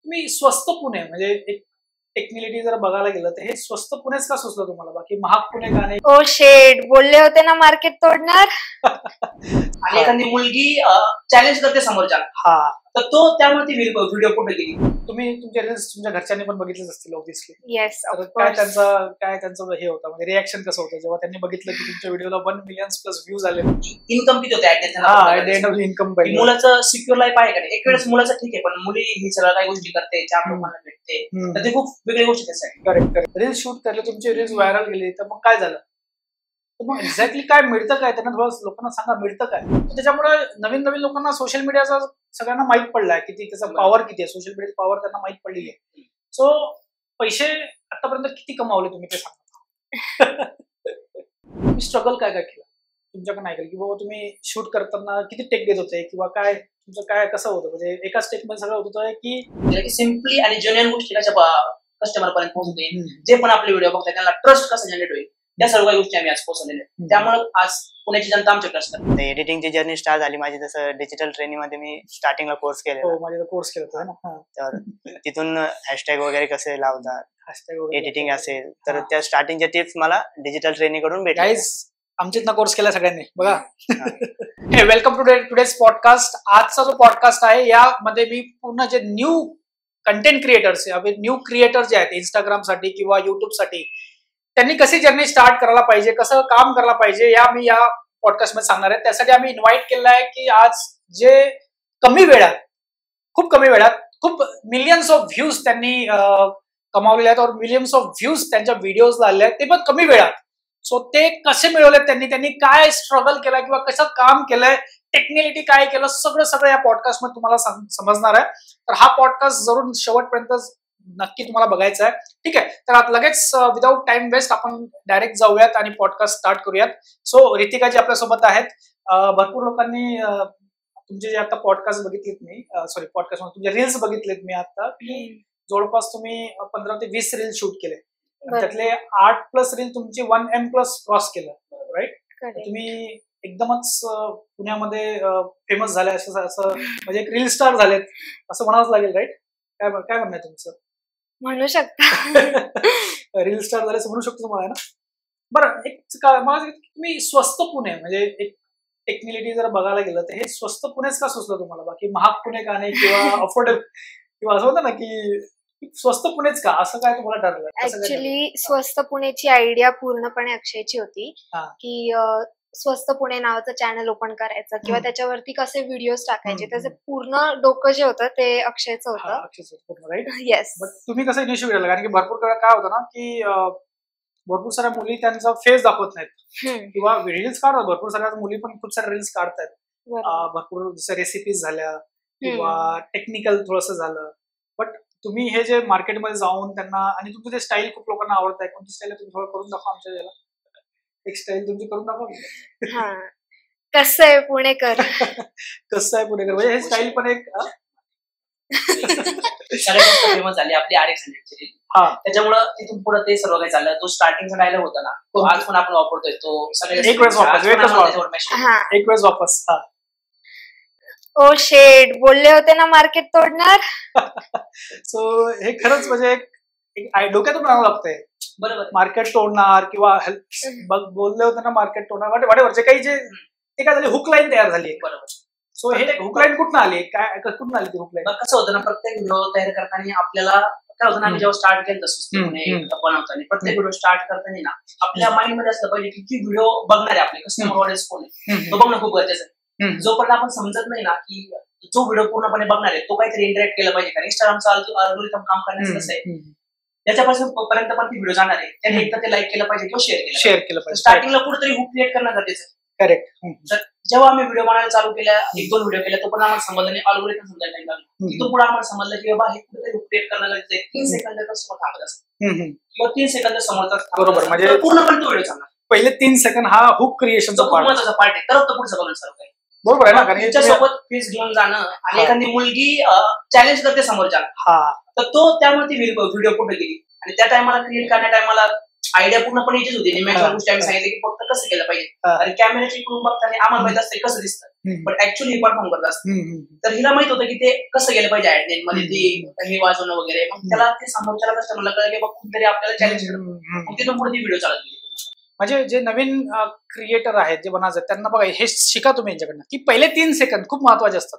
मी स्वस्त पुणे म्हणजे एक टेक्निकलिटी जर बघायला गेलं तर हे स्वस्त पुणेच का सुचलं तुम्हाला, बाकी महाग पुणे का नाही? ओ शेड, बोलले होते ना मार्केट तोडणार. आणि एखादी मुलगी चॅलेंज करते समोरच्या, हा तर तो त्यामुळे ती व्हिडिओ कुठे गेली. तुम्ही तुमचे रील्स तुमच्या घरच्यांनी पण बघितलेच असतील ऑब्व्हियसली. येस, काय त्यांचं हे होतं, म्हणजे रिॲक्शन कसं होतं जेव्हा त्यांनी बघितलं की तुमच्या व्हिडिओला 1 मिलियन प्लस व्ह्यूज आले? इन्कम किती होते? इन्कम मुलाचं सिक्युअर लाईफ आहे का नाही? एक वेळेस मुलाचं ठीक आहे, पण मुली ही सगळ्या काही गोष्टी करते, चार लोकांना भेटते, तर ते खूप वेगळी गोष्ट त्यासाठी. करेक्ट. रील्स शूट करले, तुमचे रील्स व्हायरल गेले, तर मग काय झालं? तर मग एक्झॅक्टली काय मिळतं, काय त्यांना थोडं लोकांना सांगा, मिळतं काय? त्याच्यामुळे नवीन नवीन लोकांना सोशल मीडियाचा सगळ्यांना माहित पडलाय की त्याचा पॉवर किती आहे, सोशल मीडियाचा पॉवर त्यांना माहित पडलेली आहे. सो पैसे आतापर्यंत किती कमावले तुम्ही ते सांगा. तुम्ही स्ट्रगल काय काय केलं तुमच्याकडे, नाही केलं की बाबा तुम्ही शूट करताना किती टेक घेत होते किंवा काय तुमचं काय कसं होतं, म्हणजे एका स्टेप मध्ये सगळं होत होतं की सिम्पली आणि जेन्युइन गोष्टी कस्टमर पर्यंत पोहोचते, जे पण आपले व्हिडिओ बघतात त्यांना ट्रस्ट कसं जनरेट होईल, त्या सर्व गोष्टी आम्ही आज पोहोचवलेल्या. त्यामुळे आज पुण्याची जनता आमच्या ट्रस्ट करते. एडिटिंगची जर्नी स्टार्ट झाली माझी, जसं डिजिटल ट्रेनिंग मध्ये मी स्टार्टिंगला कोर्स केलेला. माझ्या कोर्स केला होता ना, तर तिथून हॅशटॅग वगैरे कसे लावतात, एडिटिंग असेल, तर त्या स्टार्टिंगच्या टिप्स मला डिजिटल ट्रेनिंग कडून भेटल्या. गाईज आमच्यात ना कोर्स केला सगळ्यांनी बघा. Welcome to today's podcast. आजचा जो पॉडकास्ट आहे यामध्ये मी पूर्ण जे new content creators new creator जे आहेत इंस्टाग्रामसाठी किंवा युट्यूबसाठी, त्यांनी कशी जर्नी स्टार्ट करायला पाहिजे, कसं काम करायला पाहिजे, मी या पॉडकास्ट मध्ये सांगणार आहे. त्यासाठी आम्ही इन्व्हाइट केलं आहे की आज जे खूप कमी वेळात खूप मिलियन्स ऑफ व्ह्यूज त्यांनी कमावलेले आहेत, और मिलियन्स ऑफ व्ह्यूज त्यांच्या व्हिडिओजला आले आहेत, ते पण कमी वेळात. सो ते कसे मिळवलेत, त्यांनी काय स्ट्रगल केलं किंवा कसं काम केलंय, टेक्निकलिटी काय केलं, सगळं या पॉडकास्ट मध्ये तुम्हाला समजणार आहे. तर हा पॉडकास्ट जरूर शेवटपर्यंत नक्की तुम्हाला बघायचा आहे. ठीक आहे, तर आता लगेच विदाऊट टाइम वेस्ट आपण डायरेक्ट जाऊयात आणि पॉडकास्ट स्टार्ट करूयात. सो रितिका जी आपल्यासोबत आहेत. भरपूर लोकांनी तुमचे जे आता पॉडकास्ट बघितलेत मी, पॉडकास्ट तुमचे रील्स बघितलेत मी आता, की जवळपास पुण्यामध्ये 15 ते 20 रील्स शूट केले, त्यातले 8+ रील तुमची 1M+ क्रॉस केलं, राईट? तुम्ही एकदमच पुण्यामध्ये फेमस झाले, असं म्हणजे एक रील स्टार झालेत असं म्हणावंच लागेल, राईट? काय म्हणणं आहे तुमचं? म्हणू शकता. रील स्टार झाले असं म्हणू शकतो तुम्हाला ना. बरं, मला तुम्ही स्वस्त पुणे म्हणजे एक टेक्निकलिटी जर बघायला गेलं तर हे स्वस्त पुणेच का सुचलं तुम्हाला, बाकी महाग पुणे का नाही, किंवा अफोर्डेबल किंवा असं होतं ना की स्वस्त पुणेच का, असं काय तुम्हाला ठरलं? ऍक्च्युली स्वस्त पुणेची आयडिया पूर्णपणे अक्षयची होती की स्वस्त पुणे नावाचं चॅनल ओपन करायचं किंवा त्याच्यावरती कसे व्हिडिओज टाकायचे, त्याचं पूर्ण डोकं जे होतं ते अक्षयचं होतं. येस. तुम्ही कसं इनिशिएटिव्ह केलं, कारण की भरपूर काय होतं ना की भरपूर साऱ्या मुली त्यांचा फेस दाखवत नाहीत किंवा रील्स काढतात, भरपूर साऱ्या मुली पण खूप साऱ्या रील्स काढतात, भरपूर जसं रेसिपीज झाल्या किंवा टेक्निकल थोडंसं झालं. बट तुम्ही हे जे मार्केटमध्ये जाऊन त्यांना, आणि तुमचं ते स्टाईल खूप लोकांना आवडत आहे, कोणती स्टाईल तुम्ही थोडं करून दाखवा आमच्या याला, एक स्टाईल तुमची करून दाखवा. कसं आहे पुणेकर, कसं आहे पुणेकर, म्हणजे हे स्टाईल पण एक फेमस झाली आपली RX100 त्याच्यामुळे तिथून पुढे ते सर्व काही चाललं. तो स्टार्टिंगचा डायलॉग होता ना, तो आज पण आपण वापरतोय, तो सगळ्या एक वेळेस वापस. ओ शेड, बोलले होते ना मार्केट तोडणार. सो हे खरंच म्हणजे एक डोक्यातून आणावं लागतंय. बरोबर, मार्केट तोडणार किंवा बोलले होते ना मार्केट तोडणार, वाटेवर जे काही जे काय झाले, हुक लाईन तयार झाली. बरोबर. सो हे हुक लाईन कुठून आली, कुठून आली ती हुक लाईन? कसं होतं ना, प्रत्येक व्हिडिओ तयार करताना आपल्याला काय होतं ना, आम्ही जेव्हा स्टार्ट केलं तसं बनवताना प्रत्येक व्हिडिओ स्टार्ट करताना ना आपल्या माइंड मध्ये असलं पाहिजे की व्हिडिओ बघणारे आपले कस्टमर ऑडियन्स कोण आहे, तो बघणं खूप गरजेचं आहे. जोपर्यंत आपण समजत नाही ना की जो व्हिडिओ पूर्णपणे बघणार आहे तो काहीतरी इंटरॅक्ट केलं पाहिजे, कारण इंस्टाग्रामचं अल्गोरिथम काम करण्याचं कसं आहे, त्याच्यापासून पर्यंत पण ती व्हिडिओ जाणार आहे, त्याने एकदा ते लाईक केलं पाहिजे किंवा शेअर केलं पाहिजे. स्टार्टिंगला कुठेतरी हुक क्रिएट करणं गरजेचं आहे. करेक्ट. तर जेव्हा आम्ही व्हिडिओ बनायला चालू केल्या, 1-2 व्हिडिओ केल्या, तो पण आम्हाला समजलं नाही, अल्गोरिथम समजायला टाइम लागला. तिथून पुढे आम्हाला समजलं की बाबा हे कुठेतरी हुक क्रिएट करणं गरजेचं आहे. 3 सेकंद कस्टमर थांबत असतं किंवा 3 सेकंद समोरचा, बरोबर, म्हणजे पूर्णपणे तो व्हिडिओ चालणार. पहिले 3 सेकंद हा हुक क्रिएशनचा महत्वाचा पार्ट आहे, तर पुढचं बोलून सर्व काही बरोबर आहे ना. कारण याच्यासोबत फीस घेऊन जाणं आणि एखादी मुलगी चॅलेंज करते समोरच्या, तर तो त्यामुळे ती व्हिडिओ कुठे गेली, आणि त्या टायमाला क्रिएट करण्या टायमाला आयडिया पूर्णपणे याचीच होती. गोष्टी आम्ही सांगितलं की फक्त कसं केलं पाहिजे, आणि कॅमेऱ्याची इकडून बघताना आम्हाला माहित असतं कसं दिसतं, पण ऍक्च्युअली परफॉर्म करत असते. तर हिला माहित होतं की ते कसं गेलं पाहिजे ऍडनेट मध्ये ते हे वाजवणं वगैरे. मग त्याला ते समोरच्याला कस्टमरला कळलं की कुठेतरी आपल्याला चॅलेंज करतो. मग तिथून पुढे ती व्हिडिओ चालत गेली. म्हणजे जे नवीन क्रिएटर आहेत जे बनायचे त्यांना बघा हे शिका तुम्ही यांच्याकडनं की पहिले 3 सेकंद खूप महत्वाचे असतात.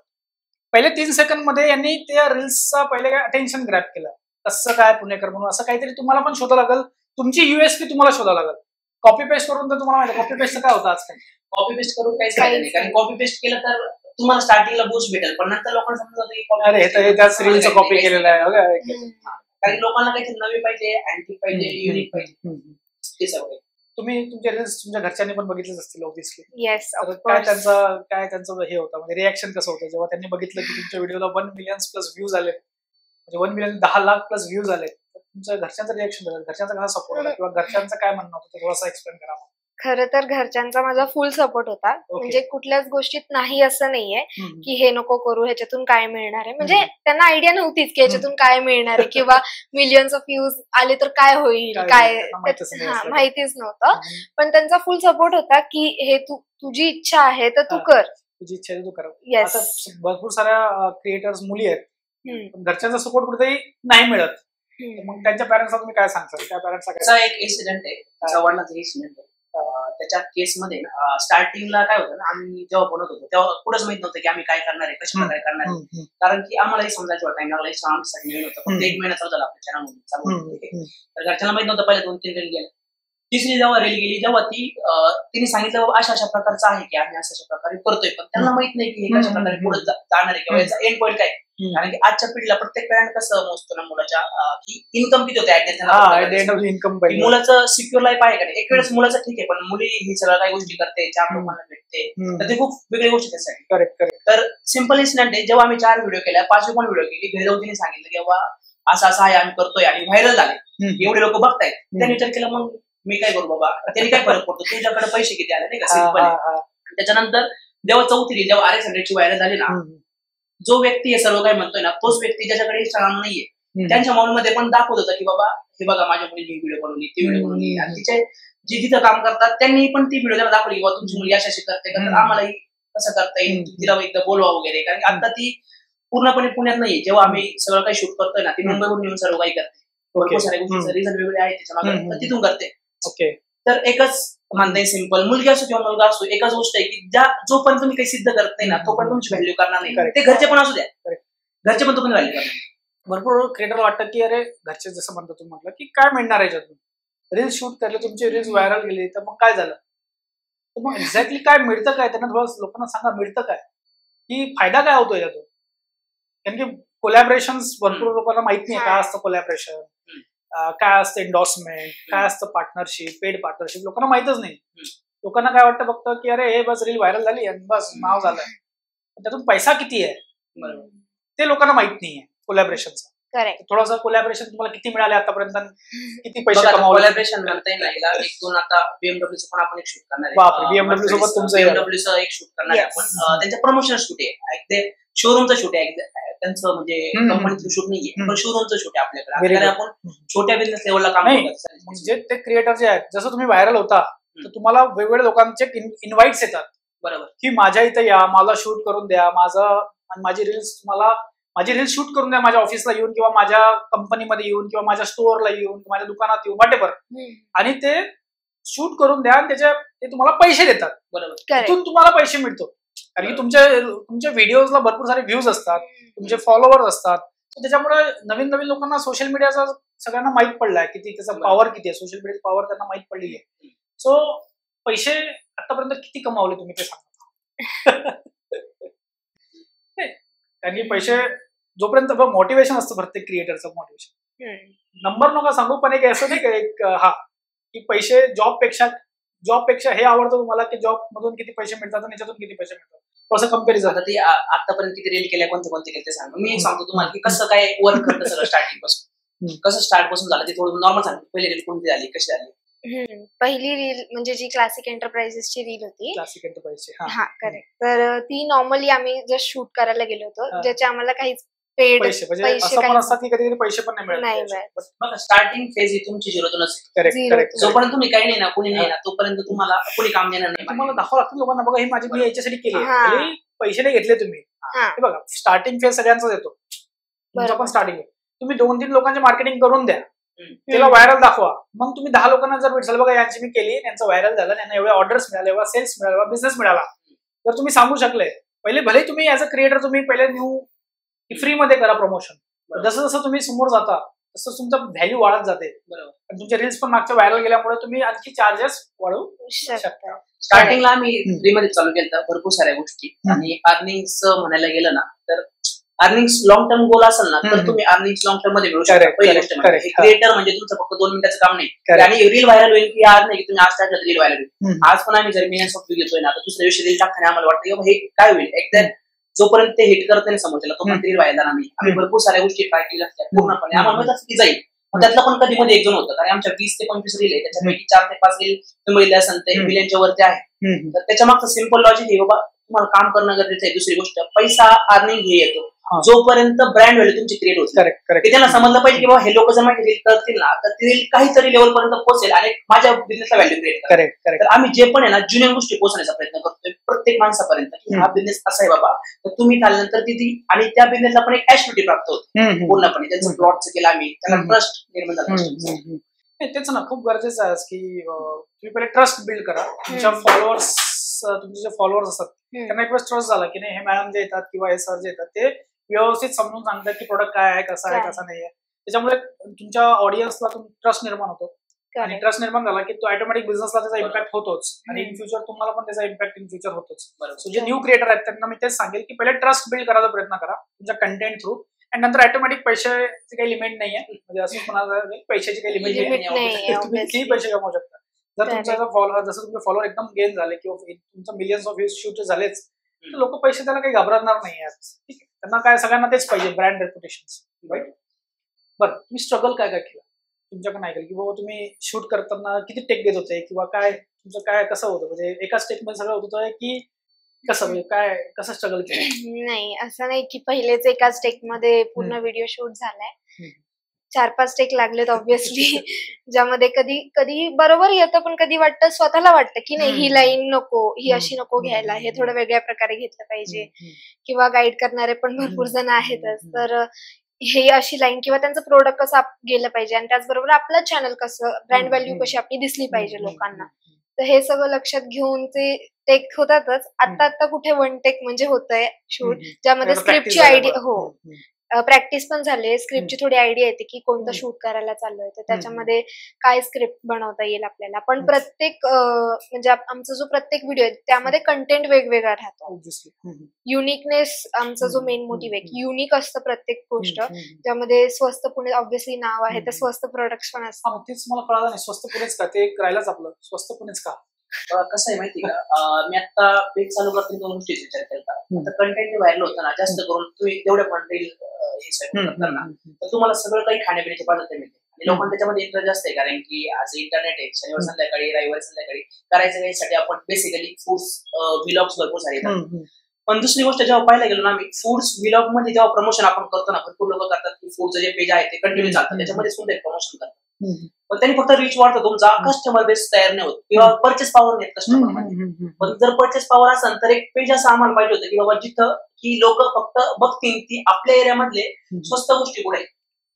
पहिले 3 सेकंद मध्ये यांनी त्या रील्सचा पहिले काय अटेन्शन ग्रॅब केलं. कसं काय पुणेकर म्हणून असं काहीतरी तुम्हाला पण शोधावं लागेल. तुमची USP तुम्हाला शोधावं लागेल. कॉपी पेस्ट करून तर तुम्हाला माहिती कॉपी पेस्ट काय होतं आजकाल. कॉपी पेस्ट करून काहीच फायदा नाही. कारण कॉपी पेस्ट केलं तर तुम्हाला स्टार्टिंगला बूस्ट भेटेल पण नंतर लोकांना समजतं अरे हे त्याच रीलचं कॉपी केलेलं आहे. कारण लोकांना काहीतरी नवी पाहिजे, अँटिक पाहिजे, युनिक पाहिजे ते सगळं. तुम्ही तुमच्या रील्स तुमच्या घरच्यांनी पण बघितलेच असतील ऑब्व्हियसली. येस. काय त्यांचं हे होतं म्हणजे रिॲक्शन कसं होतं जेव्हा त्यांनी बघितलं की तुमच्या व्हिडिओला 1 मिलियन प्लस व्ह्यूज आले, म्हणजे 1 मिलियन 10 लाख प्लस व्ह्यूज आले, तर तुमच्या घरच्यांचं रिॲक्शन झालं, घरच्यांचा कसा सपोर्ट होता किंवा घरच्यांचं काय म्हणणं होतं ते थोडंसं एक्सप्लेन करा. खरं तर घरच्यांचा माझा फुल सपोर्ट होता. म्हणजे कुठल्याच गोष्टीत नाही असं नाहीये की हे नको करू, ह्याच्यातून काय मिळणार आहे. म्हणजे त्यांना आयडिया नव्हतीच की ह्याच्यातून काय मिळणार आहे किंवा मिलियन्स ऑफ व्ह्यूज आले तर काय होईल, काय माहितीच नव्हतं. पण त्यांचा फुल सपोर्ट होता की हे तुझी इच्छा आहे तर तू कर, तुझी इच्छा आहे तू कर. येस. भरपूर साऱ्या क्रिएटर्स मुली आहेत पण घरच्यांचा सपोर्ट कुठेतरी नाही मिळत. मग त्यांच्या पॅरेंट्सला तुम्ही काय सांगता? त्या पॅरेंट्सचा एक इन्सिडेंट आहे, चव्हाणाचा इन्सिडेंट आहे. त्याच्या केसमध्ये स्टार्टिंगला काय होतं ना, आम्ही जेव्हा बनवत होतो तेव्हा पुढेच माहित नव्हतं की आम्ही काय करणार आहे, कशा प्रकारे करणार आहे. कारण की आम्हालाही समजायचं टाइम लागला, आमच्यासाठी नवीन होतं. फक्त 1 महिना चालू झाला आपल्या चॅनल चालू. तर घरच्यांना माहित नव्हतं. पहिले 2-3 रील गेले. तिसरी जेव्हा रील गेली जेव्हा तिने सांगितलं अशा अशा प्रकारचं आहे की आम्ही अशा प्रकारे करतोय, पण त्यांना माहित नाही की हे कशा प्रकारे पुढे जाणार आहे किंवा याचा एंड पॉईंट काय. कारण की आजच्या पिढीला प्रत्येक पॅरेंट कसं मोजतो ना मुलाच्या की इन्कम किती होते, इन्कम मुलाचं सिक्युअर लाईफ आहे का नाही. एक वेळेस मुलाचं ठीक आहे पण मुली ही सगळ्या काही गोष्टी करते, 4 लोकांना भेटते, तर ते खूप वेगळी गोष्ट त्यासाठी. करेक्ट. तर सिम्पल इन्सिडेंट आहे, जेव्हा आम्ही 4 व्हिडिओ केल्या, 5वी पण व्हिडिओ केली, घरी जाऊन तिने सांगितलं की बाबा असं असं आहे आम्ही करतोय आणि व्हायरल झाले, एवढे लोक बघतायत. त्यांनी विचार केला मग मी काय करू बाबा, त्यांनी काय फरक पडतो, तुझ्याकडे पैसे किती आले नाही का, सिम्पल. त्याच्यानंतर जेव्हा 4थी जेव्हा RS100ची व्हायरल झाली ना, जो व्यक्ती हे सर्व काही म्हणतोय ना तोच व्यक्ती ज्याच्याकडे इंस्टाग्राम नाहीये त्यांच्या मॉल मध्ये पण दाखवत होता की बाबा हे बघा माझ्या मुलीने व्हिडिओ बनवली, ती व्हिडिओ बनवली. आणि तिचे जे तिथं काम करतात त्यांनी पण ती व्हिडिओ त्यांना दाखवली की बाबा तुमची मुलगी अशी करते का, तर आम्हालाही कसं करता येईल, तिला एकदा बोलवा वगैरे. कारण आता ती पूर्णपणे पुण्यात नाहीये. जेव्हा आम्ही सगळं काही शूट करतोय ना ती मुंबईहून येऊन सर्व काही करते. भरपूर साऱ्या गोष्टीचं रिझन वेगळे आहे त्याच्या मागे, तर तिथून करते. ओके. तर एकच म्हणता येईल सिम्पल, मुलगी असो किंवा मुलगा असो, एकच गोष्ट आहे की जोपर्यंत तुम्ही काही सिद्ध करत नाही ना तोपर्यंत तुमची व्हॅल्यू करणार नाही. ते घरचे पण असू द्या, घरचे पण तुम्ही व्हॅल्यू करणार. भरपूर क्रिएटर वाटतं की अरे घरचे जसं म्हणतो तुम्ही म्हटलं की काय मिळणार याच्यातून, रील्स शूट करले, तुमची रील्स व्हायरल गेली तर मग काय झालं, तर मग एक्झॅक्टली काय मिळतं काय, त्यांना थोडं लोकांना सांगा मिळतं काय की फायदा काय होतो याच्यातून. कारण की कोलॅबरेशन भरपूर लोकांना माहित नाही काय असतं कोलॅबरेशन, काय असतं एन्डॉर्समेंट, काय असतं पार्टनरशिप, पेड पार्टनरशिप, लोकांना माहितच नाही. लोकांना काय वाटतं फक्त की अरे हे बस रील व्हायरल झाली आणि बस नाव झालं, त्यातून पैसा किती आहे ते लोकांना माहित नाहीये कोलॅबरेशनचा. थोडासा कोलॅबरेशन तुम्हाला किती मिळाले आतापर्यंत, किती पैसे कमावले. कोलॅबरेशन म्हणता येईल ना, एक 2 आता BMW पण आपण एक शूट करणार आहे. बापरे, BMW सोबत तुमचं BMW एक शूट करणार आहे आपण. त्यांचं प्रमोशन शूट आहे, ते शोरूमचं शूट आहे, त्यांचं म्हणजे कंपनीचं शूट नाहीये पण शोरूमचं शूट आहे आपल्याकडे. आपण छोट्या बिझनेस लेवलला काम करतो. म्हणजे ते क्रिएटर जे आहेत, जसं तुम्ही व्हायरल होता तर तुम्हाला वेगवेगळ्या लोकांचे इन्व्हाइट्स येतात, बरोबर, की माझ्या इथं या, मला शूट करून द्या, माझी रील्स तुम्हाला, माझी रील्स शूट करून द्या माझ्या ऑफिसला येऊन किंवा माझ्या कंपनीमध्ये येऊन किंवा माझ्या स्टोअरला येऊन माझ्या दुकानात येऊन व्हॉटेवर, आणि ते शूट करून द्या आणि ते तुम्हाला पैसे देतात, बरोबर. तिथून तुम्हाला पैसे मिळतो कारण की तुमच्या व्हिडिओजला भरपूर सारे व्ह्यूज असतात, तुमचे फॉलोअर्स असतात. त्याच्यामुळे नवीन नवीन लोकांना सोशल मीडियाचा सगळ्यांना माहित पडलाय किती त्याचा पॉवर किती आहे, सोशल मीडियाची पॉवर त्यांना माहित पडलेली आहे. सो पैसे आतापर्यंत किती कमावले तुम्ही ते सांगा. कारण की पैसे जोपर्यंत मोटिवेशन असतं प्रत्येक क्रिएटरचं मोटिवेशन, नंबर नका सांगू पण एक असं नाही का एक की पैसे जॉबपेक्षा हे आवडतं तुम्हाला की जॉब मधून किती पैसे मिळतात आणि याच्यातून किती पैसे मिळतात, कसं कम्पॅरिझन. आता ते आतापर्यंत किती रील केल्या, कोणते केले ते सांगा. मी सांगतो तुम्हाला की कसं काय वर्क करतं सगळं स्टार्टिंग पासून, कसं स्टार्ट पासून झालं ते थोडं नॉर्मल सांगतो. पहिली रील कोणती झाली, कशी झाली. पहिली रील म्हणजे जी क्लासिक एंटरप्राइजेसची रील होती, क्लासिक एंटरप्राइज, हा करेक्ट. तर ती नॉर्मली आम्ही जस्ट शूट करायला गेलो होतो, ज्याचे आम्हाला काहीच पेड पैसे म्हणजे असं पण असतात की कधी कधी पैसे पण नाही मिळत. बघा स्टार्टिंग फेज ही तुमची झिरोतून असेल. करेक्ट. जोपर्यंत तुम्ही काही नाही ना, कुणी नाही ना, तोपर्यंत तुम्हाला कुणी काम देणार नाही. तुम्हाला दाखवा लागतं लोकांना, बघा ही माझी मी याच्यासाठी केली, पैसे नाही घेतले तुम्ही. हे बघा स्टार्टिंग फेज सगळ्यांचाच येतो, तुमचा पण स्टार्टिंग. तुम्ही 2-3 लोकांचे मार्केटिंग करून द्या, त्याला व्हायरल दाखवा, मग तुम्ही 10 लोकांना जर भेटलं बघा यांची मी केली, त्यांचं व्हायरल झालं, त्यांना एवढे ऑर्डर्स मिळाले, एवढा सेल्स मिळाला, एवढा बिझनेस मिळाला, तर तुम्ही सांगू शकले. पहिले भले तुम्ही ऍज अ क्रिएटर तुम्ही पहिले न्यू फ्री मध्ये करा प्रमोशन, जसं जसं तुम्ही समोर जाता तसं तुमचं व्हॅल्यू वाढत जाते. बरोबर. आणि तुमचे रील्स पण मागच्या व्हायरल गेल्यामुळे तुम्ही आणखी चार्जेस वाढवू शकता. स्टार्टिंगला आम्ही फ्री मध्ये चालू केलं भरपूर साऱ्या गोष्टी, आणि अर्निंग्स म्हणायला गेलं ना तर अर्निंग्स लॉंग टर्म गोल असेल ना तर तुम्ही अर्निंग्स लॉंग टर्म मध्ये मिळू शकता. पहिली गोष्ट म्हणजे क्रिएटर म्हणजे तुमचं फक्त 2 मिनिटाचं काम नाही, आणि रील व्हायरल होईल की आज नाही की तुम्ही आज टाकलं रील व्हायरल होईल. आज पण आम्ही जर मिलियन्स ऑफ व्ह्यू घेतोय ना, तर दुसऱ्या दिवशी रील टाकताना आम्हाला वाटतं की हे काय होईल, एकदा जोपर्यंत ते हिट करत नाही समोरच्याला तोपर्यंत रील व्हायला नाही. आम्ही भरपूर साऱ्या गोष्टी ट्राय केल्या असतात पूर्णपणे, आम्हाला माहित असतं की जाईल. त्यातलं पण कधी मध्ये एक जण होतं, कारण आमच्या 20 ते 25 रील आहे, त्याच्यापैकी 4 ते 5 रील तुम्ही असेल ते मिलियनच्या वरती आहे. तर त्याच्या मागचं सिम्पल लॉजिक आहे बाबा, तुम्हाला काम करणं गरजेचं आहे. दुसरी गोष्ट, पैसा अर्निंग हे येतो जोपर्यंत ब्रँड व्हॅल्यू तुमची क्रिएट होते. ते त्यांना समजलं पाहिजे की बाबा हे लोक जर माझी रील करतील ना तर ती रील काहीतरी लेवल पर्यंत पोहोचेल आणि माझ्या बिझनेसला व्हॅल्यू क्रिएट करेल. तर आम्ही जे पण आहे ना जुन्या गोष्टी पोहोचण्याचा प्रयत्न करतोय प्रत्येक माणसापर्यंत, की हा बिझनेस असा आहे बाबा, तर तुम्ही चालल्यानंतर ती आणि त्या बिझनेसला पण एक ऍक्टिव्हिटी प्राप्त होते पूर्णपणे. त्यांचं प्लॉटचं केलं आम्ही, त्यांना ट्रस्ट निर्माण झाला. तेच ना, खूप गरजेचं आहे की तुम्ही पहिले ट्रस्ट बिल्ड करा. तुमच्या फॉलोअर्स, तुमचे जे फॉलोअर्स असतात त्यांना एक वेळेस ट्रस्ट झाला की नाही हे मॅडम जे येतात किंवा हे सर जे येतात ते व्यवस्थित समजून सांगतात की प्रोडक्ट काय आहे, कसा आहे, कसा नाही आहे. त्याच्यामुळे तुमच्या ऑडियन्सला ट्रस्ट निर्माण होतो, आणि ट्रस्ट निर्माण झाला की तो ऑटोमॅटिक बिझनेसला त्याचा इम्पॅक्ट होतोच, आणि इन फ्युचर तुम्हाला पण त्याचा इम्पॅक्ट इन फ्युचर होतोच. सो जे न्यू क्रिएटर आहेत त्यांना मी तेच सांगेल की पहिले ट्रस्ट बिल्ड करायचा प्रयत्न करा तुमच्या कंटेंट थ्रू, आणि नंतर ऑटोमॅटिक पैशाची काही लिमिट नाही आहे. म्हणजे असं म्हणायला पैशाची काही लिमिट नाही, तुम्ही किती पैसे कमवू शकता. जर तुमचा फॉलोअर, जसं तुमचे फॉलोअर एकदम गेन झाले किंवा तुमचं मिलियन्स ऑफ व्ह्यूज शूट झालेच, तर लोक पैसे त्याला काही घाबरणार नाही आहेत. ठीक आहे, त्यांना काय सगळ्यांना तेच पाहिजे, ब्रँड रेप्युटेशन, राईट. बरं, तुम्ही स्ट्रगल काय काय केलं तुमच्याकडे नाही केलं, की बाबा तुम्ही शूट करताना किती टेक घेत होते किंवा काय तुमचं काय कसं होतं, म्हणजे एकाच टेक मध्ये सगळं होत होतं की कसं, म्हणजे काय कसं स्ट्रगल केलं? नाही, असं नाही की पहिलेच एकाच टेक मध्ये पूर्ण व्हिडिओ शूट झालाय. 4-5 टेक लागलेत ऑब्व्हियसली, ज्यामध्ये कधी कधी बरोबर येतं पण कधी वाटतं, स्वतःला वाटतं की नाही ही लाईन नको, ही अशी नको घ्यायला, हे थोडं वेगळ्या प्रकारे घेतलं पाहिजे. किंवा गाईड करणारे पण भरपूर जण आहेतच, तर हे अशी लाईन किंवा त्यांचं प्रोडक्ट कसं गेलं पाहिजे, आणि त्याचबरोबर आपलं चॅनल कसं, ब्रँड व्हॅल्यू कशी आपली दिसली पाहिजे लोकांना. तर हे सगळं लक्षात घेऊन ते टेक होतातच. आता कुठे 1 टेक म्हणजे होतंय शूट, ज्यामध्ये स्क्रिप्टची आयडिया, हो प्रॅक्टिस पण झाली, स्क्रिप्टची थोडी आयडिया येते की कोणतं शूट करायला चाललोय, तर त्याच्यामध्ये काय स्क्रिप्ट बनवता येईल आपल्याला. पण प्रत्येक म्हणजे आमचा जो प्रत्येक व्हिडिओ आहे त्यामध्ये कंटेंट वेगवेगळा राहतो. युनिकनेस आमचा जो मेन मोटिव्ह आहे की युनिक असतं प्रत्येक गोष्ट, ज्यामध्ये स्वस्त पुणे ऑब्व्हियसली नाव आहे, तर स्वस्त प्रोडक्ट्स पण असतात. तेच मला कळलं नाही, स्वस्त पुणेच का, ते राहिलंच आपलं स्वस्त पुणेच का. कसं आहे माहिती का, मी आता पेज चालू करताना 2 गोष्टीचा विचार केला. आता कंटेंट जे व्हायरल होतं ना, जास्त करून तुम्ही तेवढ्या पण रील हे करताना तर तुम्हाला सगळं काही खाण्यापिण्याची पदार्थ मिळते, आणि लोकांना त्याच्यामध्ये इंटरेस्ट जास्त आहे, कारण की आज इंटरनेट आहे, शनिवार संध्याकाळी रविवारी संध्याकाळी करायचं यासाठी आपण बेसिकली फूड्स व्लॉग्स भरपूर सारे येतात. पण दुसरी गोष्ट जेव्हा पाहायला गेलो ना, आम्ही फूड्स व्लॉग मध्ये जेव्हा प्रमोशन आपण करतो ना, भरपूर लोक करतात की फूडचं जे पेज आहे ते कंटिन्यू चालतं, त्याच्यामध्ये सुद्धा प्रमोशन करतात. पण त्यांनी फक्त रीच वाढतो, तुमचा कस्टमर बेस तयार नाही होत किंवा परचेस पॉवर नाही कस्टमर मध्ये. पण जर परचेस पॉवर असेल तर एक पेज असं आम्हाला पाहिजे होतं की बाबा जिथं की लोक फक्त बघतील की आपल्या एरियामधले स्वस्त गोष्टी पुढे.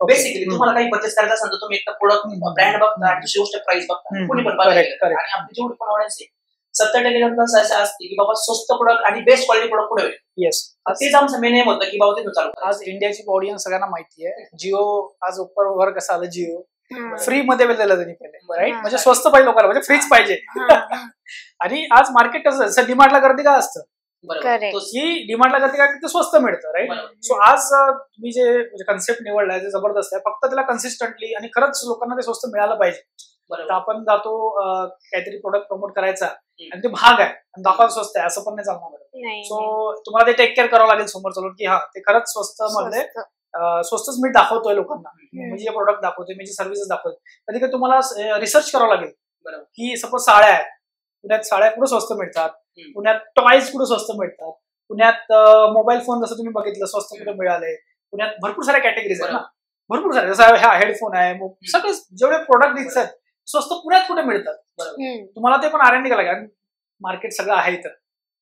बेसिकली तुम्हाला काही परचेस करायचं असेल तर तुम्ही एक प्रोडक्ट ब्रँड बघता, दुसरी गोष्ट प्राइस बघता, कोणी पण बघायला. आणि आपली जेवढी पण ऑडियन्स आहे 70% जनता असं असते की बाबा स्वस्त प्रोडक्ट आणि बेस्ट क्वालिटी प्रोडक्ट पुढे होईल. येस, तेच आमचं मेन एम होतं की बाबा ते चालू. आज इंडियाची ऑडियन्स सगळ्यांना माहिती आहे, जिओ आज वर कसं आलं, जिओ फ्री मध्ये दिलं त्यांनी पहिले, राईट. म्हणजे स्वस्त पाहिजे लोकांना, म्हणजे फ्रीच पाहिजे. आणि आज मार्केट कसं डिमांडला गर्दी काय असतं, ही डिमांडला गर्दी काय ते स्वस्त मिळतं, राईट. सो आज तुम्ही जे कन्सेप्ट निवडलाय ते जबरदस्त आहे, फक्त त्याला कन्सिस्टंटली आणि खरंच लोकांना ते स्वस्त मिळालं पाहिजे. तर आपण जातो काहीतरी प्रोडक्ट प्रमोट करायचा आणि ते महाग आहे आणि दाखवा स्वस्त आहे, असं पण नाही चालणार. सो तुम्हाला ते टेक केअर करावं लागेल समोर चालून की हा ते खरंच स्वस्त मध्ये स्वस्तच मी दाखवतोय लोकांना, म्हणजे प्रोडक्ट दाखवतोय, म्हणजे सर्व्हिसेस दाखवतोय. कधी कधी तुम्हाला रिसर्च करावं लागेल की सपोज साड्या आहेत, पुण्यात साड्या कुठे स्वस्त मिळतात, पुण्यात टॉयज कुठे स्वस्त मिळतात, पुण्यात मोबाईल फोन जसं तुम्ही बघितलं स्वस्त कुठे मिळाले, पुण्यात भरपूर साऱ्या कॅटेगरीज आहेत ना, भरपूर सारे, जसं हा हेडफोन आहे, सगळे जेवढे प्रोडक्ट दिसतात स्वस्त पुण्यात कुठे मिळतात. तुम्हाला ते पण R&D करायला लागेल, मार्केट सगळं आहे. तर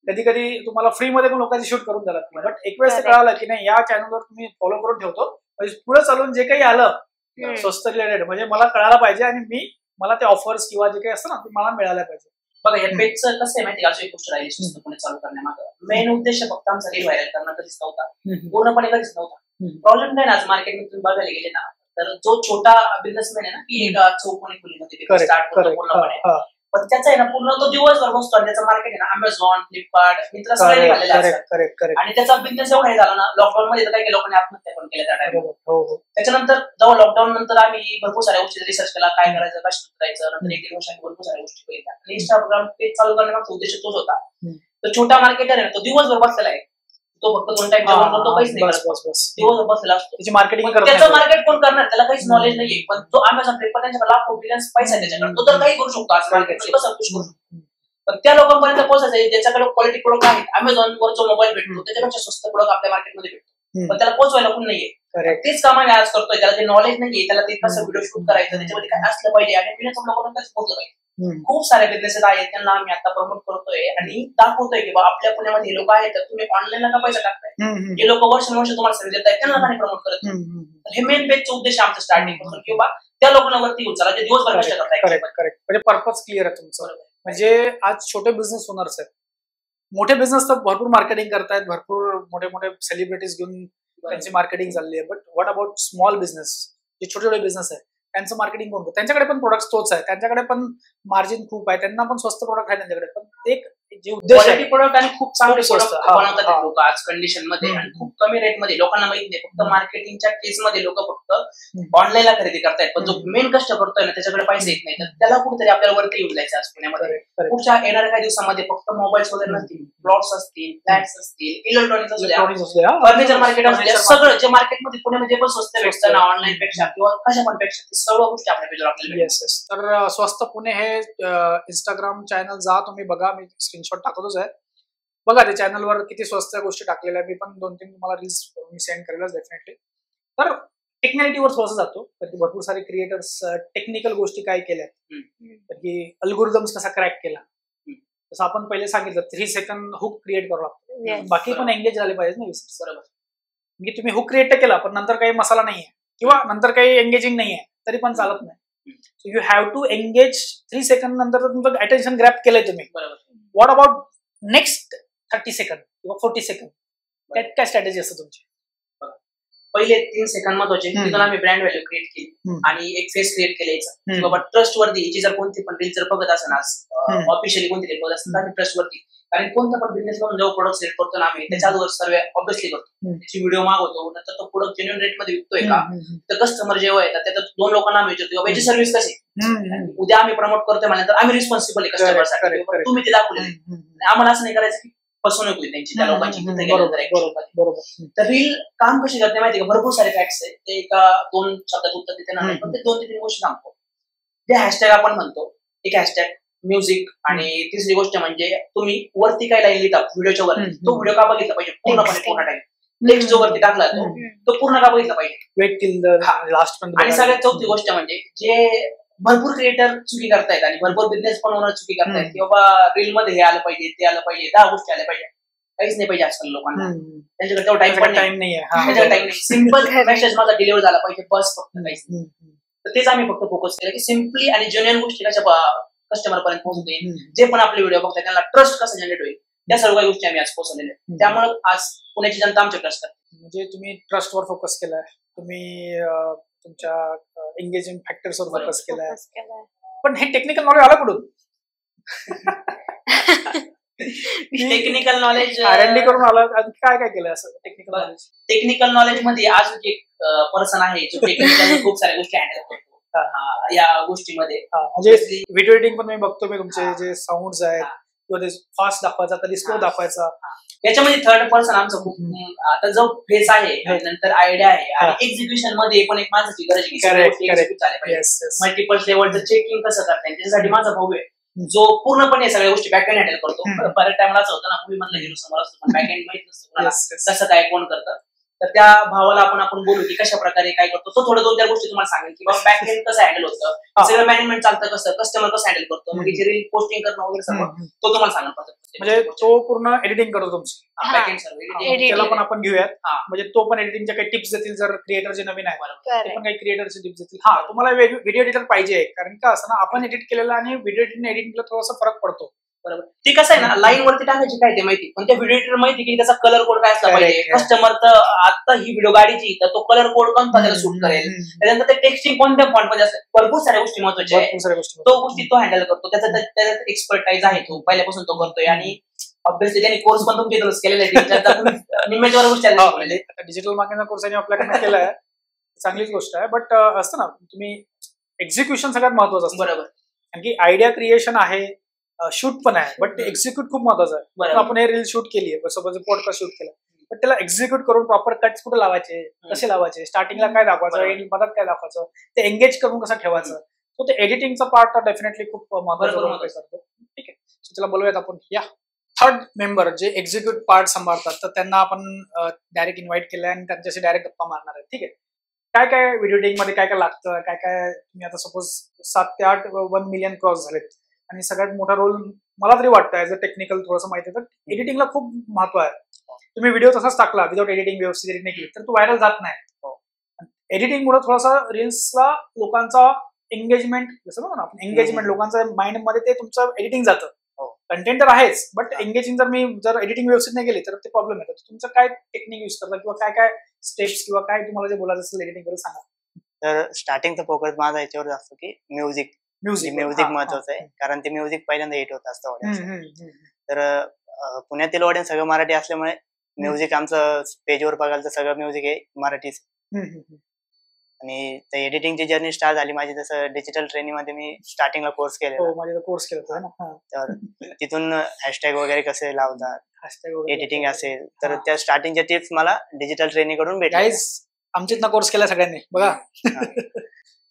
कधी कधी तुम्हाला फ्रीमध्ये पण लोकांची शूट करून द्यायला लागते. बट एक वेळेस कळालं की नाही, या चॅनलवर तुम्ही फॉलो करून ठेवतो, म्हणजे पुढे चालून जे काही आलं स्वस्त रिलेटेड म्हणजे मला कळायला पाहिजे आणि मला ते ऑफर्स किंवा जे काही असतं ना ते मला मिळायला पाहिजे. बघा या पेजचं कसं आहे माहिती, अजून एक गोष्ट राहिली स्वस्तपणे चालू करण्यामागं. मेन उद्देश फक्त आमचा रील व्हायरल करणं कधीच नव्हता, पूर्णपणे कधीच नव्हता. प्रॉब्लेम नाही ना, आज मार्केटमध्ये तुम्ही बघायला गेले ना, तर जो छोटा बिझनेसमॅन आहे ना, की एका चौकोनी खोलीमध्ये स्टार्ट करतो पूर्णपणे, पण त्याचा आहे ना पूर्ण तो दिवसभर बसतो आणि त्याचं मार्केट आहे ना अमेझॉन, फ्लिपकार्ट, मित्र सगळे निघालेले असतात आणि त्याचा बिझनेस एवढा झाला ना, लॉकडाऊन मध्ये तर काही लोकांनी आत्महत्या पण केल्या त्या टाइमला. त्याच्यानंतर जेव्हा लॉकडाऊन नंतर आम्ही भरपूर साऱ्या गोष्टी रिसर्च केला, काय करायचं, कशा करायचं, नंतर 1-1 वर्षांनी भरपूर साऱ्या गोष्टी केल्या आणि इंस्टाग्राम पेज चालू करण्याचा उद्देश तोच होता. तो छोटा मार्केटर आहे ना, तो दिवसभर बसलेला आहे, तो फक्त 2 टाइम जेवण करतो, काहीच नाही करत, दिवसभर बसलेला असतो. त्याचं मार्केट कोण करणार, त्याला काहीच नॉलेज नाहीये. पण तो अमेझॉन फ्लिपकार्ट त्यांच्याकडे लाखो बिलियन्स पैसा आहे त्याच्याकडे, तो तर काही करू शकतो आज मार्केटमध्ये, कसं करू शकतो. पण त्या लोकांपर्यंत पोहोचायचं ज्याच्याकडे क्वालिटी प्रोडक्ट आहेत, अमेझॉन वर जो मोबाईल भेटतो त्याच्यापेक्षा स्वस्त प्रोडक्ट आपल्या मार्केटमध्ये भेटतो, पण त्याला पोहोचवायला कोण नाहीये. तेच काम आम्ही आज करतोय. त्याला ते नॉलेज नाहीये, त्याला ते कसं व्हिडिओ शूट करायचं, त्याच्यामध्ये काय असलं पाहिजे आणि बिलियन्स लोकांपर्यंत पोहोचलं पाहिजे. खूप सारे बिझनेसेस आहेत, त्यांना आम्ही आता प्रमोट करतोय आणि दाखवतोय की आपल्या पुण्यामध्ये हे लोक आहेत, तर तुम्ही ऑनलाईनला का पैसा टाकताय, जे लोक वर्ष तुम्हाला सर्व्हिस देत आहेत त्यांना नाही प्रमोट करत. हे मेन पेजचा उद्देश आमचा स्टार्टिंग पासून, किंवा त्या लोकांना वरती घेऊन चला जे दिवसभर कष्ट करताय. म्हणजे पर्पज क्लिअर आहे तुमचं. म्हणजे आज छोटे बिझनेस ओनर्स आहेत, मोठे बिझनेस तर भरपूर मार्केटिंग करतायत, भरपूर मोठे मोठे सेलिब्रिटीज घेऊन त्यांची मार्केटिंग चालली आहे. But what about small business, जे छोटे छोटे बिझनेस आहे त्यांचं मार्केटिंग कोण करतो? त्यांच्याकडे पण प्रोडक्ट तोच आहे, त्यांच्याकडे पण मार्जिन खूप आहे, त्यांना पण स्वस्त प्रोडक्ट आहे त्यांच्याकडे, पण एक जे उद्देश आहे प्रोडक्ट आणि खूप चांगले प्रोडक्ट बनवतात लोक आज कंडिशन मध्ये आणि खूप कमी रेट मध्ये. लोकांना माहित नाही, फक्त मार्केटिंगच्या केस मध्ये लोक फक्त ऑनलाईनला खरेदी करतायत, पण जो मेन कष्ट करतोय ना त्याच्याकडे पैसे येत नाही, तर त्याला कुठेतरी आपल्याला वरती येऊन जायचं आज पुण्यामध्ये. पुढच्या येणाऱ्या काही दिवसामध्ये फक्त मोबाईल्स वगैरे नसतील, प्लॉट्स असतील, फ्लॅट्स असतील, इलेक्ट्रॉनिक्स असतील, फर्निचर मार्केट असतील, सगळं जे मार्केटमध्ये पुण्यामध्ये पण स्वस्त भेटतं ना ऑनलाईन पेक्षा किंवा कशा पण पेक्षा, सर्व गोष्टी आपल्या पेजवर आपल्याला. तर स्वस्त पुणे हे इंस्टाग्राम चॅनल जा तुम्ही बघा, मी स्क्रीनशॉट टाकतोच आहे, बघा ते चॅनलवर किती स्वस्त गोष्टी टाकलेल्या. मी पण 2-3 तुम्हाला रील्स मी सेंड करेलच डेफिनेटली. तर टेक्नॅलिटीवर थोडंसं जातो, तर भरपूर सारे क्रिएटर्स टेक्निकल गोष्टी काय केल्या, तर की अल्गोरिदम्स कसा क्रॅक केला, जसं आपण पहिले सांगितलं 3 सेकंड हुक क्रिएट करावं लागतं, बाकी पण एंगेज झाले पाहिजे ना युजर्स. बरोबर, म्हणजे तुम्ही हुक क्रिएट केला पण नंतर काही मसाला नाहीये किंवा नंतर काही एंगेजिंग नाहीये तरी पण चालत नाही. So you have to engage 3 second नंतर तुमचं अटेन्शन ग्रॅप केलंय तुम्ही. व्हॉट अबाउट नेक्स्ट 30 सेकंड किंवा 40 सेकंड, त्यात काय स्ट्रॅटेजी असते तुमची? पहिले 3 सेकंड महत्वाचे, तिथून आम्ही ब्रँड व्हॅल्यू क्रिएट केली आणि एक फेस क्रिएट केलं की बाबा ट्रस्ट वरती हिची जर कोणती पण रील जर बघत असेल आज ऑफिशियली कोणती रील बघत असेल तर आम्ही ट्रस्ट वरती, कारण कोणता पण बिझनेस म्हणून जेव्हा प्रोडक्ट सिलेक्ट करतो ना आम्ही त्याच्या अगोदर सर्व ऑब्विसली करतो, त्याची व्हिडिओ मागवतो, नंतर तो प्रोडक्ट जेन्युइन रेट मध्ये विकतोय का, तर कस्टमर जेव्हा येतात त्याच्यात 2 लोकांना आम्ही विचारतो याची सर्व्हिस कशी, उद्या आम्ही प्रमोट करतोय म्हणल्यानंतर आम्ही रिस्पॉन्सिबल आहे कस्टमरसाठी, तुम्ही ते दाखवले. आम्हाला असं नाही करायचं की फसवणूक होईल त्यांची त्या लोकांची तिथे गेल्यानंतर. तर रील काम कशी करते माहिती का, भरपूर सारे फॅक्ट्स आहेत, ते एका 2 शब्दात उत्तर देते ना, पण ते 2 ते 3 गोष्टी सांगतो. जे हॅशटॅग आपण म्हणतो, एक हॅशटॅग म्युझिक, आणि तिसरी गोष्ट म्हणजे तुम्ही वरती काय लाईन लिहिता व्हिडिओच्या वरती, तो व्हिडिओ का बघितला पाहिजे पूर्णपणे, पूर्ण टाइम नेक्स्ट जो वरती टाकला तो पूर्ण का बघितला पाहिजे, वेट टिल द लास्ट. आणि सगळ्यात चौथी गोष्ट म्हणजे जे भरपूर क्रिएटर चुकी करतायत आणि भरपूर बिझनेस पण ओनर चुकी करतायत की बाबा रील मध्ये हे आलं पाहिजे, ते आलं पाहिजे, 10 गोष्टी आल्या पाहिजे, काहीच नाही पाहिजे आजकाल लोकांना, त्यांच्याकडे तेवढा टाइम नाही. सिम्पल मेसेज माझा डिलिव्हर झाला पाहिजे बस, फक्त काहीच नाही. तर तेच आम्ही फक्त फोकस केलं की सिम्पली आणि जेन्युइन गोष्टी कशा कस्टमर पर्यंत पोहोचते, जे पण आपले व्हिडिओ बघतात त्यांना ट्रस्ट कसं जनरेट होईल, त्या सर्व गोष्टी आम्ही आज पोहोचवलेल्या. त्यामुळे आज पुण्याची जनता आमच्या ट्रस्ट करते. म्हणजे तुम्ही ट्रस्टवर फोकस केलाय, तुम्ही तुमच्या एंगेजिंग फॅक्टर्सवर फोकस केलाय, पण हे टेक्निकल नॉलेज आलं कुठून? टेक्निकल नॉलेज R&D करून आलं, काय काय केलं असं टेक्निकल नॉलेज? टेक्निकल नॉलेज मध्ये अजून एक पर्सन आहे जो टेक्निकल खूप साऱ्या गोष्टी हँडल करतो या गोष्टीमध्ये. म्हणजे व्हिडिओ एडिटिंग पण मी बघतो, मी तुमचे जे साऊंड्स आहेत किंवा ते फास्ट दाखवायचा कधी स्लो दाखवायचा, याच्यामध्ये थर्ड पर्सन आमचं खूप, आता जो फेस आहे नंतर आयडिया आहे आणि एक्झिक्युशन मध्ये पण एक माणसाची गरज आहे, मल्टिपल लेवलचं चेकिंग कसं करता येईल त्याच्यासाठी माझा भाऊ आहे जो पूर्णपणे सगळ्या गोष्टी बॅकएंड हँडल करतो. बऱ्याच टाइमला असं होतं ना, मूवी मधला हिरो समोर असतो पण बॅकएंड माहित नसतं कसं काय कोण करतं, तर त्या भावाला आपण बोलू की कशा प्रकारे काय करतो. तो थोडं 2-4 गोष्टी तुम्हाला सांगेल की बाबा बॅक एंड कसं हँडल होतं, सगळं मॅनेजमेंट चालतं कसं, कस्टमर कसं हँडल करतो, मग जे रील पोस्टिंग करणं वगैरे सर्व तो तुम्हाला सांगेल. म्हणजे तो पूर्ण एडिटिंग करतो तुमचं बॅक एंड सर्व त्याला पण आपण घेऊयात. म्हणजे तो पण एडिटिंगच्या काही टिप्स देतील, जर क्रिएटर जे नवीन आहे ते पण काही क्रिएटरचे टिप्स देतील. हा, तुम्हाला व्हिडिओ एडिटर पाहिजे, कारण का असं ना आपण एडिट केलेला आणि व्हिडिओ एडिटिंगला थोडासा फरक पडतो. बरोबर. ते कसं आहे ना, लाईन वरती टाकायची काय ते माहिती, पण त्या व्हिडिओ एडिटर माहिती की त्याचा कलर कोड काय असला पाहिजे. कस्टमर तर आता ही व्हिडिओ गाडीची, तर तो कलर कोड कोणता त्याला सूट करेल, त्याच्यानंतर ते टेक्स्टिंग कोणत्या फॉन्ट मध्ये असतं, भरपूर साऱ्या गोष्टी महत्वाच्या आहेत. तो गोष्टी तो हँडल करतो, त्याच्यात एक्सपर्टाईज आहे, तो पहिल्यापासून तो करतोय. आणि ऑब्व्हियसली त्यांनी कोर्स पण तुमच्या इथूनच केलेला आहे. निम्म्याच्या गोष्टी डिजिटल मार्केटिंग कोर्स आपल्याकडे केला आहे, चांगलीच गोष्ट आहे. बट असतं ना, तुम्ही एक्झिक्युशन सगळ्यात महत्वाचं असतं. बरोबर. कारण की आयडिया क्रिएशन आहे, शूट पण आहे, बट ते एक्झिक्यूट खूप महत्वाचं आहे. आपण हे रील शूट केली आहे, सपोज पॉडकास्ट शूट केला, पण त्याला एक्झिक्यूट करून प्रॉपर कट्स कुठे लावायचे, कसे लावायचे, स्टार्टिंगला काय दाखवायचं, मदत काय दाखवायचं, ते एंगेज करून कसं ठेवायचं. तो ते एडिटिंगचा पार्ट डेफिनेटली खूप महत्वाचा करतो. ठीक आहे, सो त्याला बोलूयात आपण. या थर्ड मेंबर जे एक्झिक्यूट पार्ट सांभाळतात, तर त्यांना आपण डायरेक्ट इन्व्हाइट केलं आणि त्यांच्याशी डायरेक्ट गप्पा मारणार आहे. ठीक आहे, काय काय व्हिडिओ एडिटिंग मध्ये काय काय लागतं, काय काय तुम्ही आता सपोज 7 ते 8 1 मिलियन क्रॉस झालेत, आणि सगळ्यात मोठा रोल मला तरी वाटतं ऍज अ टेक्निकल थोडंसं माहिती आहे, तर एडिटिंगला खूप महत्व आहे. तुम्ही व्हिडिओ तसाच टाकला विदाउट एडिटिंग, व्यवस्थित एडिटिंग केली तर तो व्हायरल जात नाही. एडिटिंगमुळे थोडासा रील्सला लोकांचा एंगेजमेंट, जसं बघा ना आपण एंगेजमेंट, लोकांच्या माइंड मध्ये ते तुमचं एडिटिंग जातं. कंटेंट तर आहेच, बट एंगेजिंग जर एडिटिंग व्यवस्थित नाही केली तर ते प्रॉब्लेम येतात. तुमचं काय टेक्निक युज करता, किंवा काय काय स्टेप्स, किंवा काय तुम्हाला जे बोलायचं असेल एडिटिंग करून सांगा. तर स्टार्टिंगचा फोकस माझा याच्यावर असतो की म्युझिक महत्वाचं आहे, कारण ते म्युझिक पहिल्यांदा हिट होत असतं. तर पुण्यातील ऑडियन्स सगळं मराठी असल्यामुळे म्युझिक आमचं पेजवर बघाल तर सगळं म्युझिक हे मराठीच. आणि एडिटिंगची जर्नी स्टार्ट झाली माझी जसं डिजिटल ट्रेनिंग मध्ये मी स्टार्टिंगला कोर्स केला. तर तिथून हॅशटॅग वगैरे कसे लावतात, एडिटिंग असेल, तर त्या स्टार्टिंगच्या टिप्स मला डिजिटल ट्रेनिंग कडून भेटल्या. आमच्यातनं कोर्स केला सगळ्यांनी बघा.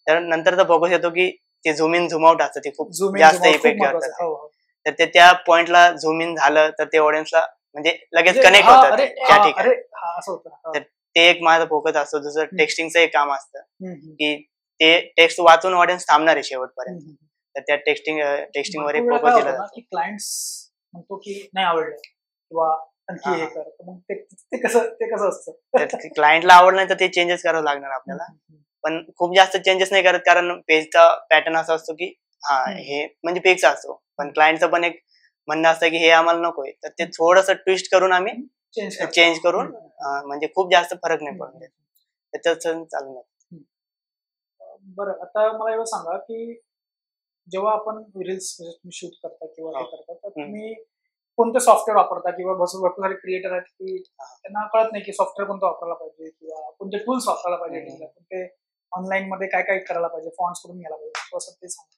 तर नंतरचा फोकस येतो की ते झूम इन झूम आउट असतं, ते खूप जास्त इफेक्ट करतात. तर ते त्या पॉइंटला झूम इन झालं तर ते ऑडियन्सला म्हणजे लगेच कनेक्ट होतात त्या ठिकाणी. ते एक माझा फोकस असतो. जसं टेक्स्टिंगचं एक काम असतं की ते टेक्स्ट वाचून ऑडियन्स थांबणार आहे शेवटपर्यंत, तर त्या टेक्स्टिंग वर फोकस दिला जातो. क्लायंट्स म्हणतो की नाही आवडलं किंवा आणखी हे कर, मग ते कसं असतं. क्लायंटला आवडलं नाही तर ते चेंजेस करावं लागणार आपल्याला, पण खूप जास्त चेंजेस नाही करत, कारण पेजचा पॅटर्न असा असतो की हे म्हणजे फिक्स असतो. पण क्लायंटचं पण एक म्हणणं असतं की हे आम्हाला नकोय, तर ते थोडंसं ट्विस्ट करून आम्ही चेंज करून म्हणजे खूप जास्त फरक नाही पडून देत, त्याचं चालणार. बरं, आता मला एवढं सांगा की जेव्हा आपण रील्स शूट करता किंवा हे करता, तर तुम्ही कोणते सॉफ्टवेअर वापरता, किंवा भरपूर सारे क्रिएटर आहेत की त्यांना कळत नाही की सॉफ्टवेअर कोणतं वापरायला पाहिजे, किंवा कोणते टूल्स वापरायला पाहिजे, कोणते ऑनलाईन मध्ये काय काय करायला पाहिजे, फॉन्ट्स करून घ्यायला पाहिजे, असं ते सांगा.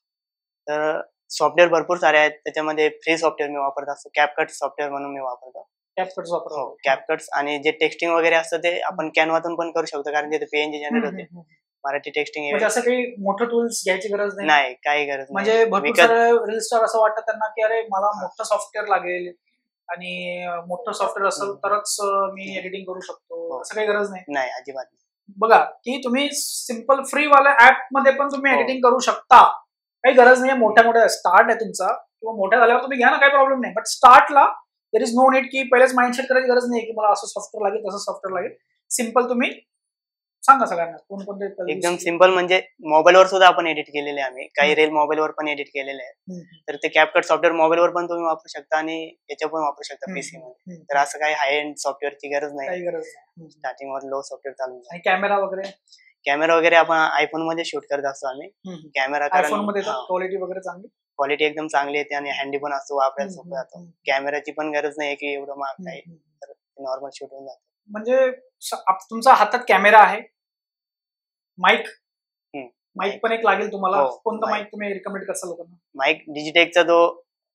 तर सॉफ्टवेअर भरपूर सारे आहेत, त्याच्यामध्ये फ्री सॉफ्टवेअर मी वापरत असतो. कॅपकट सॉफ्टवेअर म्हणून मी वापरतो. कॅपकट्स वापरतो. कॅपकट्स, आणि जे टेक्स्टिंग वगैरे असतं ते आपण कॅनवातून पण करू शकतो, कारण ते पीएनजी जनरेट होते. मराठी टेक्स्टिंग म्हणजे असं काही मोठं टूल्स घ्यायची गरज नाही, काही गरज नाही. म्हणजे भरपूर सारे रील स्टार असं वाटतं त्यांना की अरे मला मोठं सॉफ्टवेअर लागेल आणि मोठं सॉफ्टवेअर असेल तरच मी एडिटिंग करू शकतो, असं काही गरज नाही. अजिबात नाही. बघा की तुम्ही सिम्पल फ्री वाल्या ऍप मध्ये पण तुम्ही एडिटिंग करू शकता, काही गरज नाही. मोठ्या स्टार्ट आहे तुमचा, किंवा मोठ्या झाल्यावर तुम्ही घ्या ना, काही प्रॉब्लेम नाही. बट स्टार्टला देर इज नो नीड की पहिलेच माइंडसेट करायची गरज नाही की मला असं सॉफ्टवेअर लागेल तसं सॉफ्टवेअर लागेल. सिम्पल तुम्ही सांगा सगळ्यांना कोणकोणते. एकदम सिम्पल, म्हणजे मोबाईलवर सुद्धा आपण एडिट केलेले आहे. आम्ही काही रील मोबाईलवर पण एडिट केलेले आहेत. तर ते कॅपकट सॉफ्टवेअर मोबाईलवर पण तुम्ही वापरू शकता आणि याच्यावर पण वापरू शकता पीसी मध्ये. तर असं काही हाय एंड सॉफ्टवेअरची गरज नाही. स्टार्टिंगवर लो सॉफ्टवेअर चालू. आणि कॅमेरा वगैरे आपण आयफोन मध्ये शूट करत असतो आम्ही. कॅमेरा क्वालिटी एकदम चांगली येते आणि हँडी पण असतो, वापरायला सोपं जातो. कॅमेराची पण गरज नाही की एवढं महाग आहे, तर नॉर्मल शूट होऊन जातं. म्हणजे तुमच्या हातात कॅमेरा आहे, माईक पण एक लागेल तुम्हाला. कोणता माईक तुम्ही रिकमेंड करता लोकांना? माईक डिजिटेकचा जो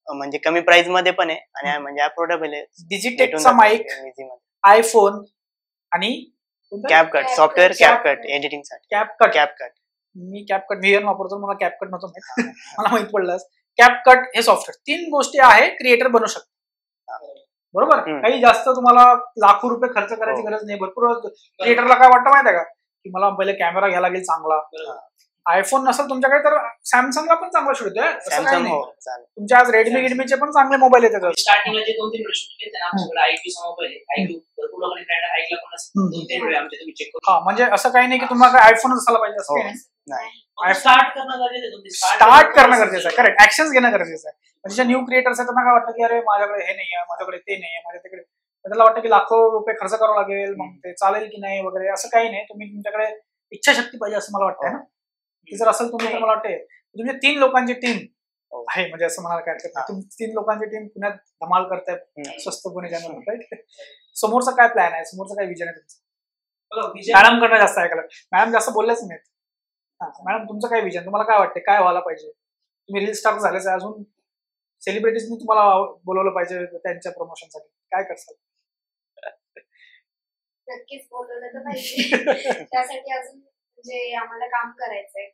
म्हणजे कमी प्राइस मध्ये पण आहे आणि म्हणजे अफोर्डेबल आहे. डिजिटेकचा माईक, आयफोन आणि कॅपकट सॉफ्टवेअर, कॅपकट एडिटिंग साठी. कॅपकट मी कॅपकट व्हीएन वापरतो, मला कॅपकट नव्हतं माहित. मला माहित पडलं कॅपकट हे सॉफ्टवेअर. 3 गोष्टी आहे क्रिएटर बनू शकतो, बरोबर. काही जास्त तुम्हाला लाखो रुपये खर्च करायची गरज नाही. भरपूर क्रिएटरला काय वाटतं माहिती आहे का, की मला पहिले कॅमेरा घ्यायला लागेल चांगला. आयफोन नसेल तुमच्याकडे तर सॅमसंगला पण चांगला शूट येतोय. तुमच्या आज रेडमी गिडमीचे पण चांगले मोबाईल येतात. स्टार्टिंगला जे 2-3 व्हिडिओ शूट केले ना आमच्याकडे आयक्यूचा मोबाईल आहे. आयक्यू भरपूर लोकांनी ब्रँड ऐकला पण नसतं. 2-3 व्हिडिओ आमचे तुम्ही चेक करू. म्हणजे असं काही नाही की तुम्हाला आयफोनच असायला पाहिजे असं काही नाही. स्टार्ट करणं गरजेचं आहे. स्टार्ट करणं गरजेचं आहे. करेक्ट. ऍक्शन घेणं गरजेचं आहे. म्हणजे न्यू क्रिएटर्स आहेत त्यांना काय वाटतं की अरे माझ्याकडे हे नाही आहे, माझ्याकडे ते नाही आहे, माझ्या तिकडे, त्याला वाटतं की लाखो रुपये खर्च करावं लागेल, मग ते चालेल की नाही वगैरे. असं काही नाही. तुम्ही तुमच्याकडे इच्छाशक्ती पाहिजे असं मला वाटतं ना. ती जर असेल तुम्ही तर मला वाटते तुमची 3 लोकांची टीम आहे, म्हणजे असं म्हणायला काय हरकत नाही. 3 लोकांची टीम पुण्यात धमाल करतायत स्वस्त पुणे चॅनल. राईट. समोरचा काय प्लॅन आहे, समोरचा काय विजन आहे तुमचं? मॅडम कडनं जास्त ऐकलं. मॅडम जास्त बोलल्याच नाहीत. मॅडम तुमचं काय विजन, तुम्हाला काय वाटतं काय व्हायला पाहिजे? तुम्ही रील स्टार झाल्याचं अजून सेलिब्रिटीजनी तुम्हाला बोलवलं पाहिजे त्यांच्या प्रमोशनसाठी, काय करसाल? नक्कीच बोलवलं तर पाहिजे. त्यासाठी अजून म्हणजे आम्हाला काम करायचंय.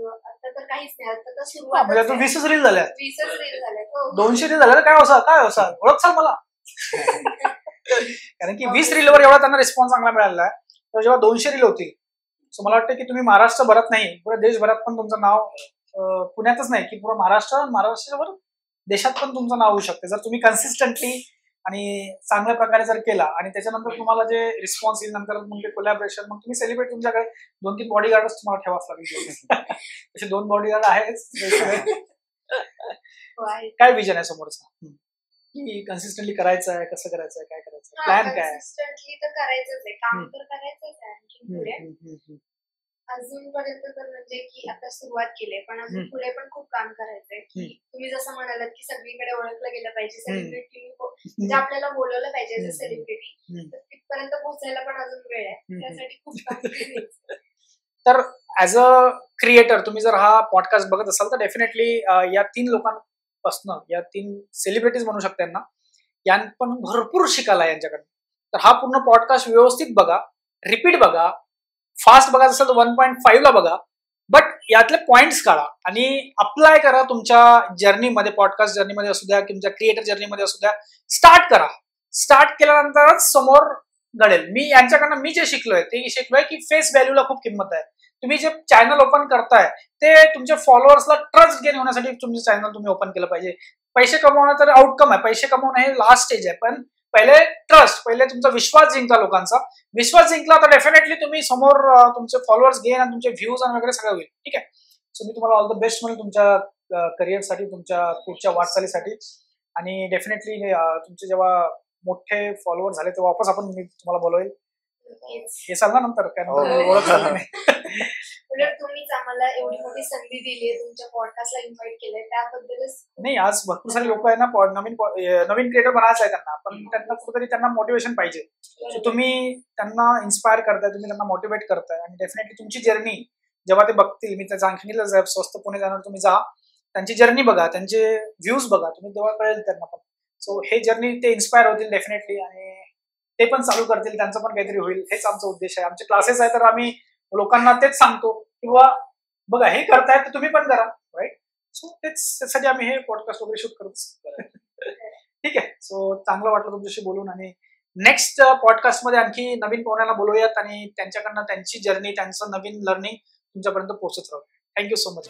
आता तर काहीच नाही. आता तर सुरुवात. म्हणजे आता 20 रील झाल्या. 20 रील झाल्यात. 200 रील झाल्या. काय होसा ओळखसाल मला? कारण की 20 रीलवर एवढा त्यांना रिस्पॉन्स चांगला मिळाला आहे. तर जेव्हा 200 रील होतील, सो मला वाटतं की तुम्ही महाराष्ट्रभरात नाही पुऱ्या देशभरात पण तुमचं नाव, पुण्यातच नाही की पुरा महाराष्ट्रावर देशात पण तुमचं नाव होऊ शकते जर तुम्ही कन्सिस्टंटली आणि चांगल्या प्रकारे जर केला. आणि त्याच्यानंतर तुम्हाला जे रिस्पॉन्स येईल नंतर मग ते कोलॅबरेशन, मग तुम्ही सेलिब्रेट तुमच्याकडे 2-3 बॉडीगार्डच तुम्हाला ठेवाच लागेल. तसे 2 बॉडीगार्ड आहेच. काय विजन आहे समोरचा, की कन्सिस्टंटली करायचं आहे, कसं करायचं आहे, काय करायचं, प्लॅन काय? कन्सिस्टंटली तर करायचंच आहे, काम तर करायचंच आहे. आणखी पुढे अजूनपर्यंत तर म्हणजे की आता सुरुवात केली, पण अजून पुढे पण खूप काम करायचंय. की तुम्ही जसं म्हणालात की सगळीकडे ओळखलं गेलं पाहिजे, सेलिब्रिटी म्हणजे आपल्याला बोलवलं पाहिजे ऍज अ सेलिब्रिटी, तर तिथपर्यंत पोहोचायला पण अजून वेळ आहे. त्यासाठी खूप काम करायचं. तर ऍज अ क्रिएटर तुम्ही जर हा पॉडकास्ट बघत असाल तर डेफिनेटली या 3 लोकांपासून, या 3 सेलिब्रिटीज म्हणू शकते यांना, यां पण भरपूर शिकायला यांच्याकडे. तर हा पूर्ण पॉडकास्ट व्यवस्थित बघा, रिपीट बघा, फास्ट बघा असेल तर 1.5 ला बघा, बट यातले पॉइंट्स काढा आणि अप्लाय करा तुमच्या जर्नीमध्ये, पॉडकास्ट जर्नीमध्ये असू द्या, तुमच्या क्रिएटर जर्नीमध्ये असू द्या. स्टार्ट करा. स्टार्ट केल्यानंतरच समोर घडेल. मी यांच्याकडनं मी जे शिकलोय ते शिकलोय की फेस व्हॅल्यूला खूप किंमत आहे. तुम्ही जे चॅनल ओपन करताय ते तुमच्या फॉलोअर्सला ट्रस्ट गेन होण्यासाठी तुमचं चॅनल तुम्ही ओपन केलं पाहिजे. पैसे कमवणं तर आउटकम आहे, पैसे कमवणं हे लास्ट स्टेज आहे, पण पहिले ट्रस्ट, पहिले तुमचा विश्वास जिंकला लोकांचा. विश्वास जिंकला तर डेफिनेटली तुम्ही समोर तुमचे फॉलोअर्स गेन आणि तुमचे व्ह्यूज आणि वगैरे सगळं होईल. ठीक आहे. सो मी तुम्हाला ऑल द बेस्ट म्हणेन तुमच्या करिअरसाठी, तुमच्या पुढच्या वाटचालीसाठी. आणि डेफिनेटली तुमचे जेव्हा मोठे फॉलोअर झाले तेव्हा वापस आपण मी तुम्हाला बोलवेल. हे सांगा नंतर काय ओळख उलट तुम्हीच आम्हाला एवढी मोठी संधी दिली आहे, तुमच्या पॉडकास्टला इन्व्हाइट केलंय, त्याबद्दलच. नाही, आज भरपूर सारे लोक आहे ना, नवीन क्रिएटर बनायचं आहे त्यांना, पण त्यांना कुठेतरी त्यांना मोटिवेशन पाहिजे. तुम्ही त्यांना इन्स्पायर करताय, तुम्ही त्यांना मोटिवेट करताय आणि डेफिनेटली तुमची जर्नी जेव्हा ते बघतील, मी त्याचं सांगितलं स्वस्त पुणे चॅनल तुम्ही जा, त्यांची जर्नी बघा, त्यांचे व्ह्यूज बघा, तुम्ही तेव्हा कळेल त्यांना पण. सो हे जर्नी ते इन्स्पायर होतील डेफिनेटली आणि ते पण चालू करतील, त्यांचं पण काहीतरी होईल. हेच आमचा उद्देश आहे. आमचे क्लासेस आहे तर आम्ही लोकांना तेच सांगतो किंवा बघा हे करताय तर तुम्ही पण करा. राईट. सो त्यासाठी आम्ही हे पॉडकास्ट वगैरे शूट करतो. ठीक आहे. सो चांगलं वाटलं तुमच्याशी बोलून आणि नेक्स्ट पॉडकास्टमध्ये आणखी नवीन पाहुण्यांना बोलूयात आणि त्यांच्याकडनं त्यांची जर्नी, त्यांचं नवीन लर्निंग तुमच्यापर्यंत पोहोचत राहू. Thank you so much.